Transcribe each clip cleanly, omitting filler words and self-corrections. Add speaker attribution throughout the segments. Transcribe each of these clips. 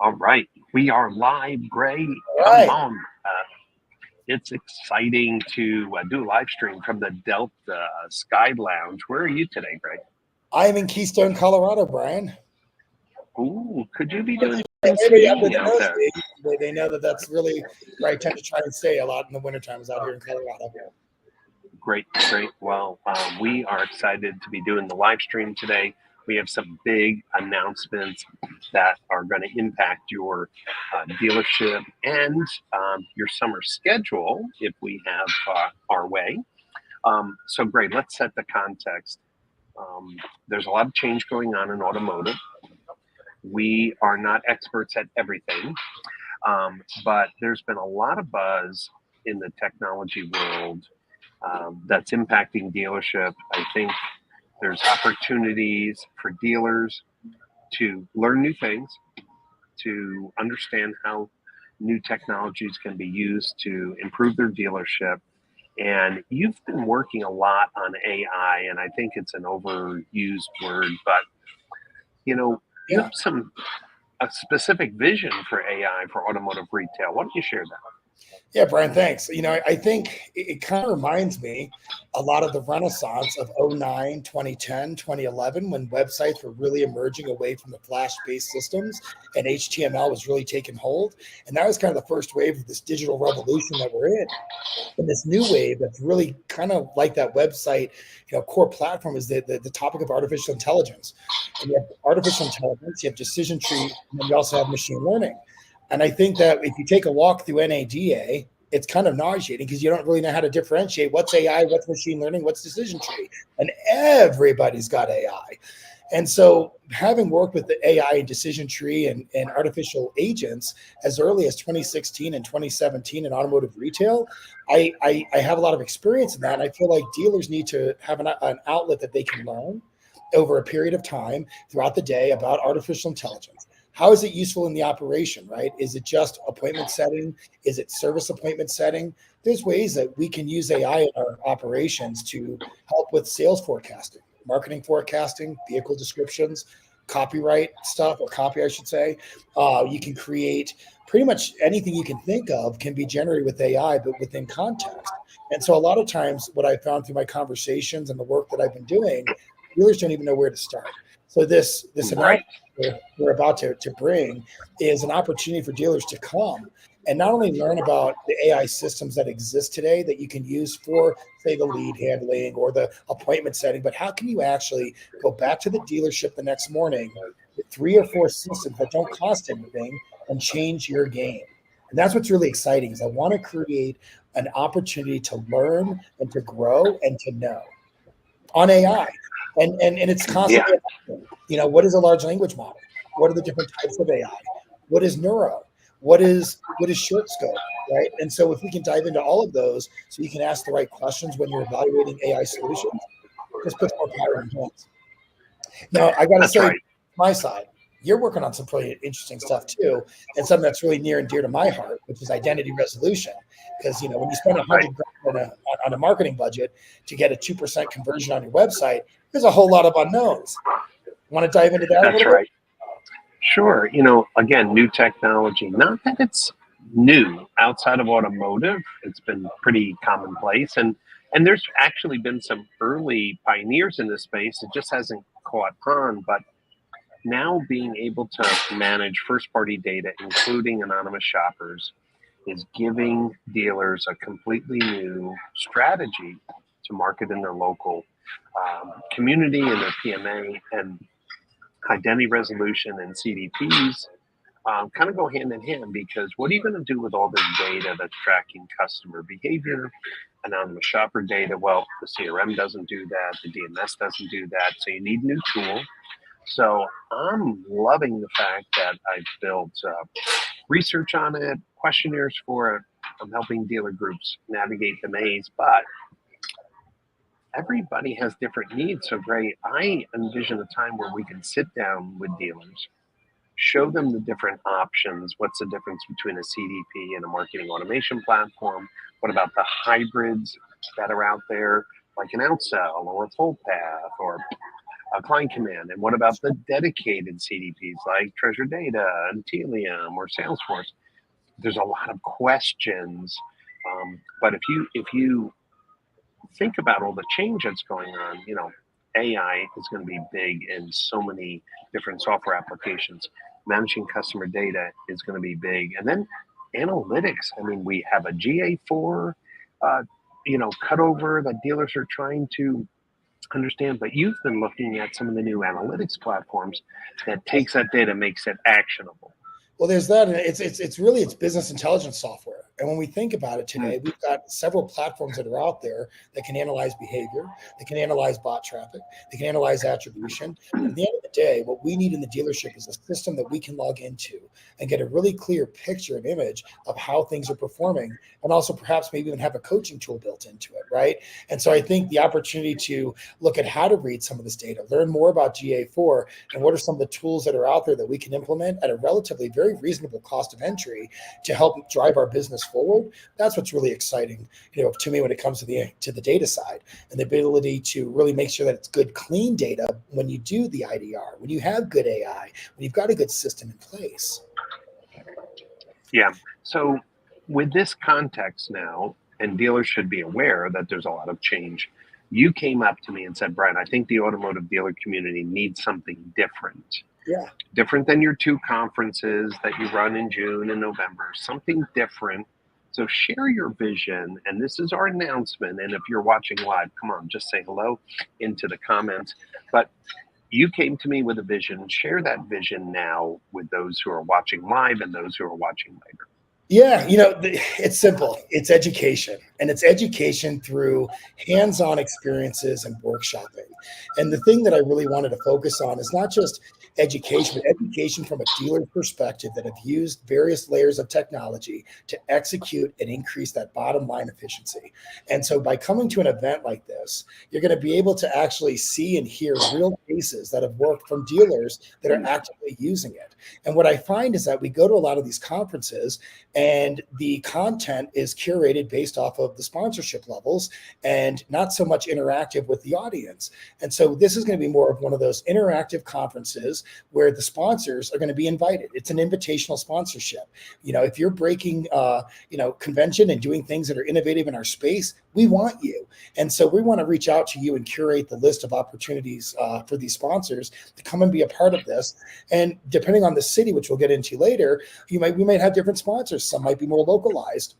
Speaker 1: All right, we are live, Gray.
Speaker 2: All
Speaker 1: Come
Speaker 2: right.
Speaker 1: on. It's exciting to do a live stream from the Delta Sky Lounge. Where are you today, Gray?
Speaker 2: I am in Keystone, Colorado, Brian.
Speaker 1: Ooh, could you be doing some
Speaker 2: Everybody up there
Speaker 1: skiing
Speaker 2: that
Speaker 1: out
Speaker 2: knows
Speaker 1: there?
Speaker 2: me, they know that that's really where I tend to try and stay a lot in the winter times out here in Colorado.
Speaker 1: Great, great. Well, we are excited to be doing the live stream today. We have some big announcements that are going to impact your dealership and your summer schedule if we have our way. So, great. Let's set the context. There's a lot of change going on in automotive. We are not experts at everything, but there's been a lot of buzz in the technology world that's impacting dealership. I think there's opportunities for dealers to learn new things, to understand how new technologies can be used to improve their dealership. And you've been working a lot on AI, and I think it's an overused word, but you
Speaker 2: Yeah.
Speaker 1: have a specific vision for AI for automotive retail. Why don't you share that?
Speaker 2: Yeah, Brian, thanks. I think it kind of reminds me a lot of the renaissance of '09, 2010, 2011, when websites were really emerging away from the Flash-based systems and HTML was really taking hold. And that was kind of the first wave of this digital revolution that we're in. And this new wave that's really kind of like that website, core platform is the topic of artificial intelligence. And you have artificial intelligence, you have decision tree, and then you also have machine learning. And I think that if you take a walk through NADA, it's kind of nauseating because you don't really know how to differentiate what's AI, what's machine learning, what's decision tree. And everybody's got AI. And so, having worked with the AI and decision tree and artificial agents as early as 2016 and 2017 in automotive retail, I have a lot of experience in that. And I feel like dealers need to have an outlet that they can learn over a period of time throughout the day about artificial intelligence. How is it useful in the operation, right? Is it just appointment setting? Is it service appointment setting? There's ways that we can use AI in our operations to help with sales forecasting, marketing forecasting, vehicle descriptions, copyright stuff, or copy, I should say. You can create pretty much anything you can think of can be generated with AI, but within context. And so a lot of times what I found through my conversations and the work that I've been doing, dealers don't even know where to start. So this
Speaker 1: Right.
Speaker 2: announcement we're about to bring is an opportunity for dealers to come and not only learn about the AI systems that exist today that you can use for, say, the lead handling or the appointment setting, but how can you actually go back to the dealership the next morning with 3 or 4 systems that don't cost anything and change your game? And that's what's really exciting is I want to create an opportunity to learn and to grow and to know on AI. And it's
Speaker 1: Yeah.
Speaker 2: constantly evolving. What is a large language model? What are the different types of AI? What is neuro? What is short scope? Right. And so if we can dive into all of those so you can ask the right questions when you're evaluating AI solutions, just puts more power in your hands. Now I gotta
Speaker 1: That's
Speaker 2: say,
Speaker 1: right.
Speaker 2: my side, you're working on some pretty interesting stuff too, and something that's really near and dear to my heart, which is identity resolution. Because when you spend a
Speaker 1: Right.
Speaker 2: hundred grand on a marketing budget to get a 2% conversion on your website, there's a whole lot of unknowns. Want to dive into that a
Speaker 1: That's
Speaker 2: little bit?
Speaker 1: right. Sure. Again, new technology, not that it's new outside of automotive, it's been pretty commonplace. And there's actually been some early pioneers in this space. It just hasn't caught on. But now being able to manage first party data, including anonymous shoppers, is giving dealers a completely new strategy to market in their local community and their PMA. And identity resolution and CDPs kind of go hand in hand because what are you going to do with all this data that's tracking customer behavior, anonymous shopper data? Well, the CRM doesn't do that, the DMS doesn't do that, so you need a new tool. So I'm loving the fact that I've built research on it, questionnaires for it. I'm helping dealer groups navigate the maze, but everybody has different needs. So, Gray, I envision a time where we can sit down with dealers, show them the different options. What's the difference between a CDP and a marketing automation platform? What about the hybrids that are out there, like an outsell or a full path or client command? And what about the dedicated CDPs like Treasure Data and Telium or Salesforce? There's a lot of questions. But if you think about all the change that's going on, AI is going to be big in so many different software applications. Managing customer data is going to be big. And then analytics. I mean, we have a GA4, cutover that dealers are trying to understand, but you've been looking at some of the new analytics platforms that takes that data, makes it actionable.
Speaker 2: Well, there's that, and it's really it's business intelligence software. And when we think about it
Speaker 1: Mm.
Speaker 2: today, we've got several platforms that are out there that can analyze behavior, they can analyze bot traffic, they can analyze attribution. But at the end of the day, what we need in the dealership is a system that we can log into and get a really clear picture and image of how things are performing, and also perhaps maybe even have a coaching tool built into it, right? And so I think the opportunity to look at how to read some of this data, learn more about GA4, and what are some of the tools that are out there that we can implement at a relatively very reasonable cost of entry to help drive our business forward. That's what's really exciting, to me when it comes to the data side, and the ability to really make sure that it's good, clean data when you do the IDR, when you have good AI, when you've got a good system in place.
Speaker 1: Yeah. So with this context now, and dealers should be aware that there's a lot of change. You came up to me and said, Brian, I think the automotive dealer community needs something different.
Speaker 2: Yeah.
Speaker 1: Different than your two conferences that you run in June and November, something different. So share your vision. And this is our announcement. And if you're watching live, come on, just say hello into the comments. But you came to me with a vision. Share that vision now with those who are watching live and those who are watching later.
Speaker 2: Yeah, it's simple. It's education, and it's education through hands-on experiences and workshopping. And the thing that I really wanted to focus on is not just education, but education from a dealer perspective that have used various layers of technology to execute and increase that bottom line efficiency. And so by coming to an event like this, you're going to be able to actually see and hear real cases that have worked from dealers that are actively using it. And what I find is that we go to a lot of these conferences, and the content is curated based off of the sponsorship levels and not so much interactive with the audience. And so this is going to be more of one of those interactive conferences where the sponsors are going to be invited. It's an invitational sponsorship. If you're breaking, convention and doing things that are innovative in our space, we want you. And so we want to reach out to you and curate the list of opportunities for these sponsors to come and be a part of this. And depending on the city, which we'll get into later, we might have different sponsors. Some might be more localized.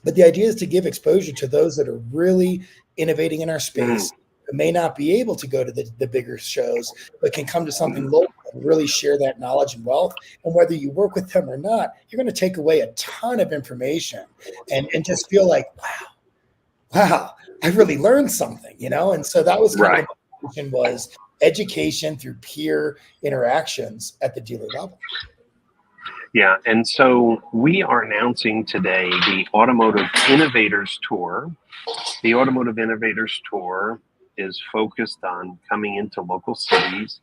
Speaker 2: But the idea is to give exposure to those that are really innovating in our space, who may not be able to go to the bigger shows, but can come to something local and really share that knowledge and wealth. And whether you work with them or not, you're going to take away a ton of information and just feel like, wow, I really learned something, And so that was kind of the motivation, was education through peer interactions at the dealer level.
Speaker 1: Yeah, and so we are announcing today the Automotive Innovators Tour. The Automotive Innovators Tour is focused on coming into local cities,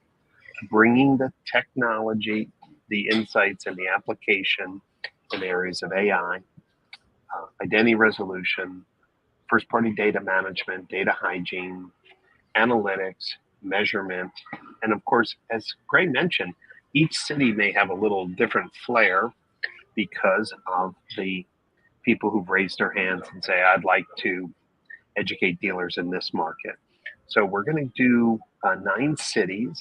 Speaker 1: bringing the technology, the insights, and the application in areas of AI, identity resolution, first-party data management, data hygiene, analytics, measurement, and of course, as Gray mentioned, each city may have a little different flair because of the people who've raised their hands and say, I'd like to educate dealers in this market. So we're going to do 9 cities.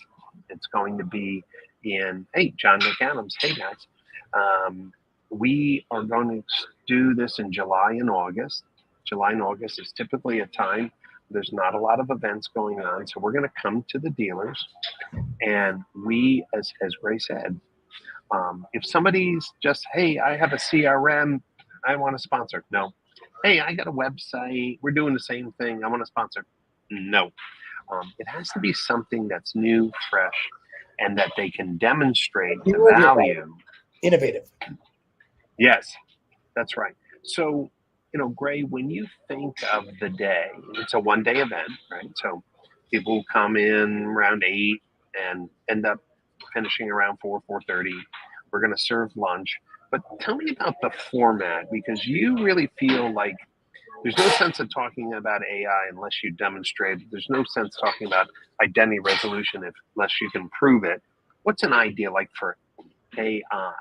Speaker 1: It's going to be in, hey, John McAdams, hey guys. We are going to do this in July and August. July and August is typically a time there's not a lot of events going on. So we're going to come to the dealers, and we, as Ray said, if somebody's just, hey, I have a CRM, I want to sponsor. No. Hey, I got a website. We're doing the same thing. I want to sponsor. No. It has to be something that's new, fresh, and that they can demonstrate the value.
Speaker 2: Innovative.
Speaker 1: Yes, that's right. So, Gray, when you think of the day, it's a one-day event, right? So people come in around 8 and end up finishing around 4:30. We're going to serve lunch. But tell me about the format, because you really feel like There's no sense of talking about AI unless you demonstrate it. There's no sense talking about identity resolution unless you can prove it. What's an idea like for AI?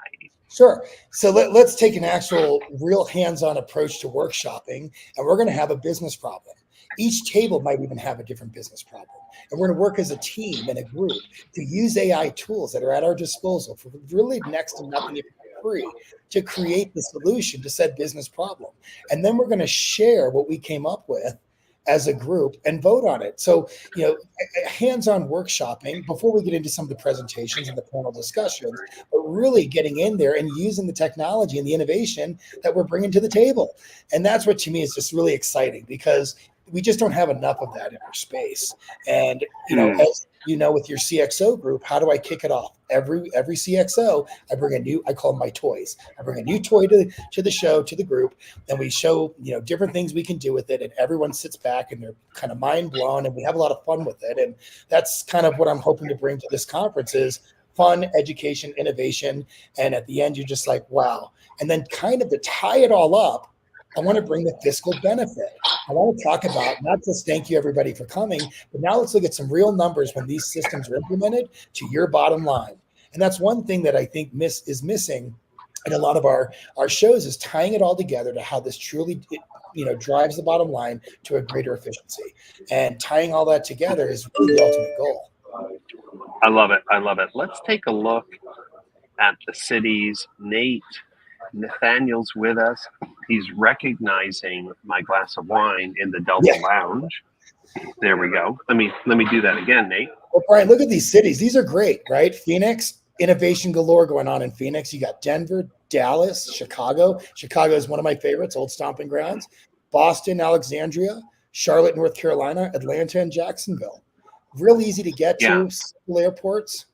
Speaker 2: Sure. So let's take an actual real hands-on approach to workshopping, and we're going to have a business problem. Each table might even have a different business problem. And we're going to work as a team and a group to use AI tools that are at our disposal for really next to nothing if not free to create the solution to said business problem. And then we're going to share what we came up with as a group and vote on it. So, hands-on workshopping before we get into some of the presentations and the panel discussions, but really getting in there and using the technology and the innovation that we're bringing to the table. And that's what to me is just really exciting because we just don't have enough of that in our space. And, as you know, with your CXO group, how do I kick it off? Every CXO, I bring a new, I call them my toys. I bring a new toy to the show, to the group, and we show, different things we can do with it. And everyone sits back and they're kind of mind blown and we have a lot of fun with it. And that's kind of what I'm hoping to bring to this conference is fun, education, innovation. And at the end, you're just like, wow. And then kind of to tie it all up, I want to bring the fiscal benefit. I want to talk about not just thank you everybody for coming, but now let's look at some real numbers when these systems are implemented to your bottom line. And that's one thing that I think is missing in a lot of our shows is tying it all together to how this truly drives the bottom line to a greater efficiency. And tying all that together is really the ultimate goal.
Speaker 1: I love it. I love it. Let's take a look at the cities. Nathaniel's with us. He's recognizing my glass of wine in the Delta Lounge. There we go. Let me do that again, Nate.
Speaker 2: Well, Brian, look at these cities. These are great, right? Phoenix, innovation galore going on in Phoenix. You got Denver, Dallas, Chicago. Chicago is one of my favorites, old stomping grounds. Boston, Alexandria, Charlotte, North Carolina, Atlanta, and Jacksonville. Real easy to get to. Simple airports.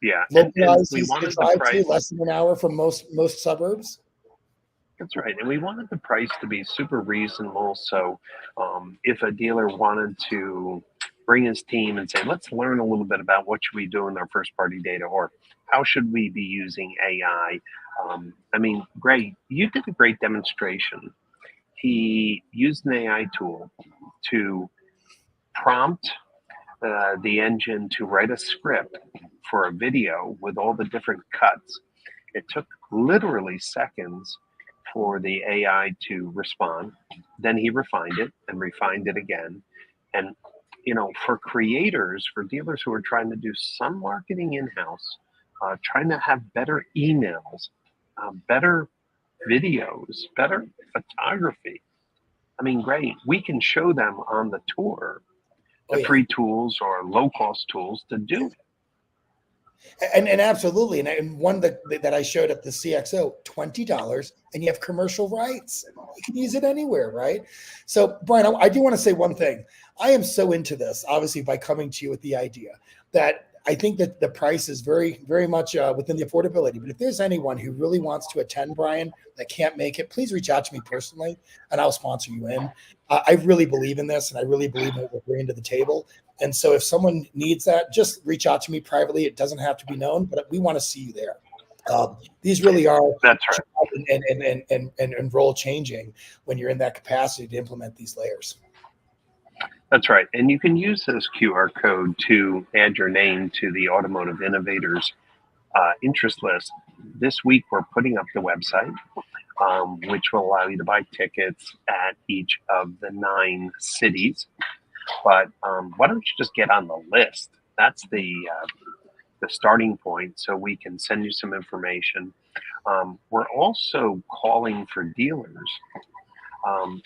Speaker 1: Yeah,
Speaker 2: and we wanted to drive to less than an hour from most suburbs.
Speaker 1: That's right, and we wanted the price to be super reasonable. So, if a dealer wanted to bring his team and say, "Let's learn a little bit about what should we do in our first-party data," or "How should we be using AI?" Gray, you did a great demonstration. He used an AI tool to prompt the engine to write a script for a video with all the different cuts. It took literally seconds for the AI to respond. Then he refined it and refined it again. And, for creators, for dealers who are trying to do some marketing in-house, trying to have better emails, better videos, better photography. Great. We can show them on the tour the free tools or low-cost tools to do it.
Speaker 2: And absolutely, and one that I showed at the CXO, $20, and you have commercial rights. You can use it anywhere, right? So, Brian, I do want to say one thing. I am so into this, obviously, by coming to you with the idea that I think that the price is very, very much within the affordability. But if there's anyone who really wants to attend, Brian, that can't make it, please reach out to me personally, and I'll sponsor you in. I really believe in this, and I really believe in what we're bringing to the table. And so if someone needs that, just reach out to me privately. It doesn't have to be known, but we want to see you there. These really are
Speaker 1: that's right.
Speaker 2: and role changing when you're in that capacity to implement these layers.
Speaker 1: That's right. And you can use this QR code to add your name to the Automotive Innovators interest list. This week, we're putting up the website, which will allow you to buy tickets at each of the 9 cities. But why don't you just get on the list? That's the starting point, so we can send you some information. We're also calling for dealers.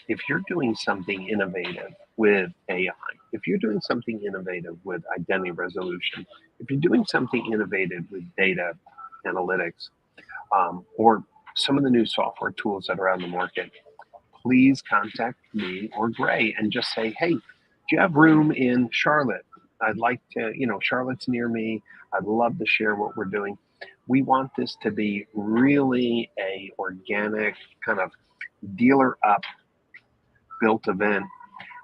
Speaker 1: If you're doing something innovative with AI, if you're doing something innovative with identity resolution, if you're doing something innovative with data analytics, or some of the new software tools that are on the market, please contact me or Gray and just say, hey, do you have room in Charlotte? I'd like to, Charlotte's near me. I'd love to share what we're doing. We want this to be really a organic kind of dealer up built event.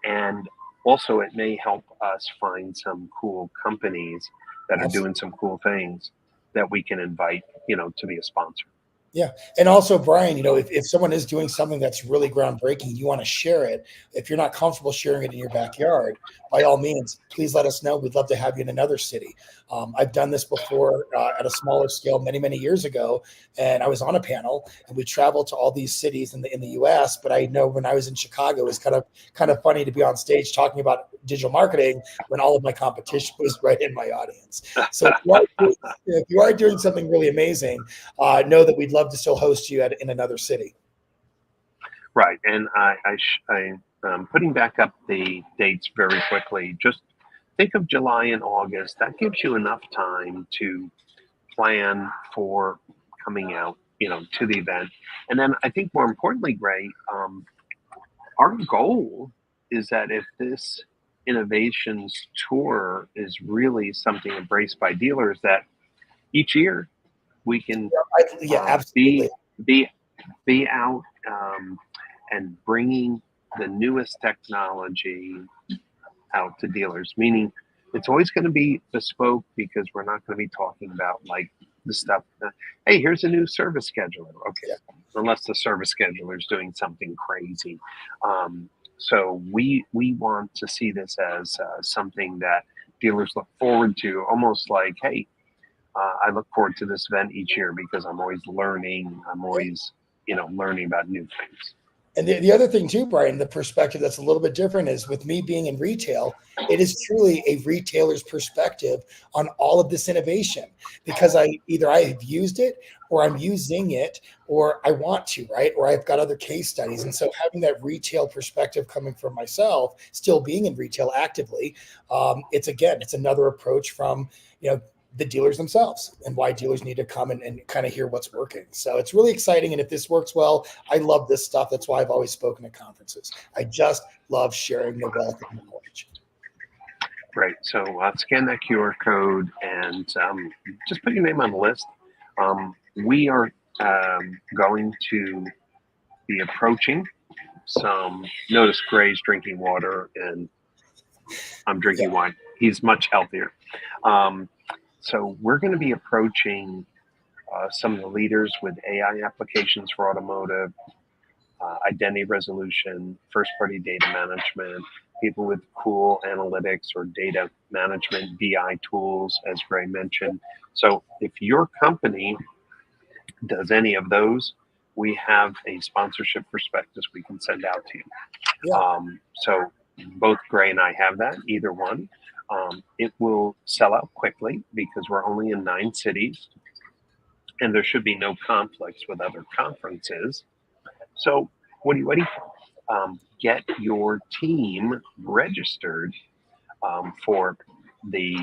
Speaker 1: And also it may help us find some cool companies that are doing some cool things that we can invite, to be a sponsor.
Speaker 2: Yeah. And also, Brian, if someone is doing something that's really groundbreaking, you want to share it. If you're not comfortable sharing it in your backyard, by all means, please let us know. We'd love to have you in another city. I've done this before at a smaller scale many, many years ago. And I was on a panel and we traveled to all these cities in the US. But I know when I was in Chicago, it was kind of funny to be on stage talking about digital marketing when all of my competition was right in my audience. So if you are doing something really amazing, know that we'd love to still host you in another city.
Speaker 1: Right, and I'm putting back up the dates very quickly. Just think of July and August. That gives you enough time to plan for coming out, to the event. And then I think more importantly, Gray, our goal is that if this innovations tour is really something embraced by dealers, that each year we can
Speaker 2: Yeah,
Speaker 1: be
Speaker 2: absolutely.
Speaker 1: be be out and bringing the newest technology out to dealers. Meaning, it's always going to be bespoke because we're not going to be talking about like the stuff. Hey, here's a new service scheduler. Okay,
Speaker 2: Yeah.
Speaker 1: unless the service scheduler is doing something crazy. So we want to see this as something that dealers look forward to, almost like, hey, I look forward to this event each year because I'm always learning. I'm always, learning about new things.
Speaker 2: And the other thing too, Brian, the perspective that's a little bit different is with me being in retail, it is truly a retailer's perspective on all of this innovation because I have used it or I'm using it or I want to, right? Or I've got other case studies. And so having that retail perspective coming from myself, still being in retail actively, it's another approach from, the dealers themselves and why dealers need to come and kind of hear what's working. So it's really exciting. And if this works well, I love this stuff. That's why I've always spoken at conferences. I just love sharing the wealth of knowledge.
Speaker 1: Great. So scan that QR code and just put your name on the list. We are going to be approaching some. Notice Gray's drinking water and I'm
Speaker 2: Yeah.
Speaker 1: drinking wine. He's much healthier. Um, so we're going to be approaching some of the leaders with AI applications for automotive, identity resolution, first party data management, people with cool analytics or data management, BI tools, as Gray mentioned. So if your company does any of those, we have a sponsorship prospectus we can send out to you.
Speaker 2: Yeah.
Speaker 1: So both Gray and I have that, either one. It will sell out quickly because we're only in 9 cities and there should be no conflicts with other conferences. So what are you waiting for? Get your team registered for the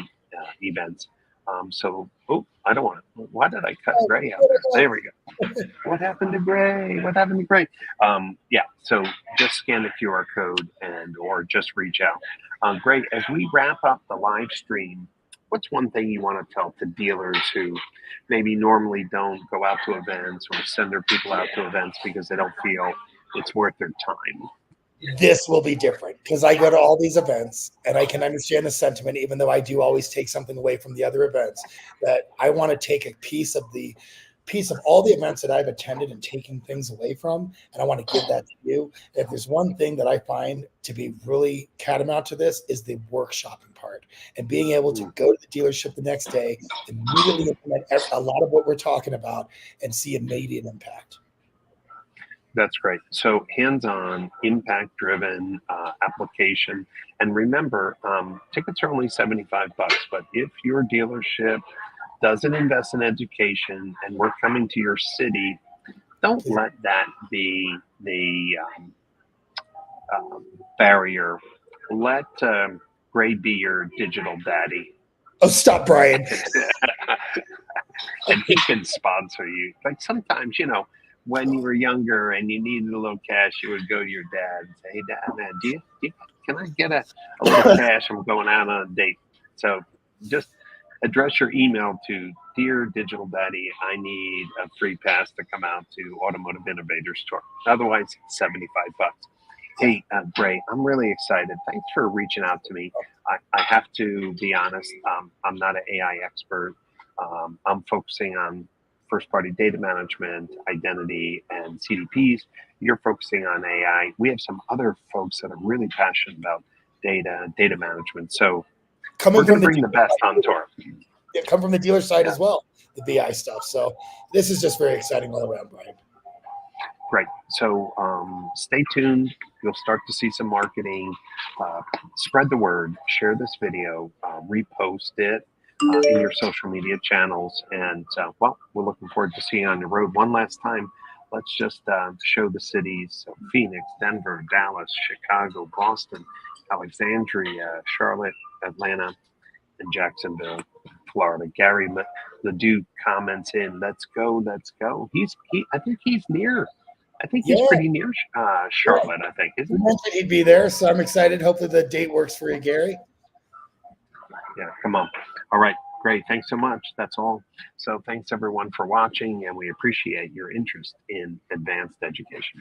Speaker 1: events. I don't want to. Why did I cut Gray out there? There we go. What happened to Gray? What happened to Gray? Yeah, so just scan the QR code or just reach out. Gray, as we wrap up the live stream, what's one thing you want to tell to dealers who maybe normally don't go out to events or send their people out to events because they don't feel it's worth their time?
Speaker 2: This will be different because I go to all these events and I can understand the sentiment, even though I do always take something away from the other events, that I want to take a piece of all the events that I've attended and taking things away from, and I want to give that to you. If there's one thing that I find to be really catamount to this is the workshopping part and being able to go to the dealership the next day, immediately implement a lot of what we're talking about and see immediate impact.
Speaker 1: That's great. So hands-on, impact-driven application. And remember, tickets are only $75. But if your dealership doesn't invest in education and we're coming to your city, don't let that be the barrier. Let Gray be your digital daddy.
Speaker 2: Oh, stop, Brian.
Speaker 1: And he can sponsor you. Like sometimes, when you were younger and you needed a little cash, you would go to your dad and say, "Hey, Dad, man, can I get a little cash? I'm going out on a date." So just address your email to Dear Digital Daddy, I need a free pass to come out to Automotive Innovators Tour. Otherwise, $75. Hey, Gray, I'm really excited. Thanks for reaching out to me. I have to be honest. I'm not an AI expert. I'm focusing on first-party data management, identity, and CDPs. You're focusing on AI. We have some other folks that are really passionate about data management. So
Speaker 2: Coming
Speaker 1: we're going
Speaker 2: from
Speaker 1: to
Speaker 2: the
Speaker 1: bring the best on tour.
Speaker 2: come from the dealer side
Speaker 1: Yeah.
Speaker 2: as well, the BI stuff. So this is just very exciting all around, Brian.
Speaker 1: Great. So stay tuned. You'll start to see some marketing. Spread the word. Share this video. Repost it in your social media channels. And well, we're looking forward to seeing you on the road one last time. Let's just show the cities of Phoenix, Denver, Dallas, Chicago, Boston, Alexandria, Charlotte, Atlanta, and Jacksonville, Florida. Gary Ledoux comments in, "Let's go, let's go." I think he's near. I think he's
Speaker 2: Yeah,
Speaker 1: pretty near Charlotte. I think,
Speaker 2: he
Speaker 1: isn't it?
Speaker 2: mentioned he'd be there, so I'm excited. Hopefully the date works for you, Gary.
Speaker 1: Yeah, come on. All right, great. Thanks so much. That's all. So thanks everyone for watching, and we appreciate your interest in advanced education.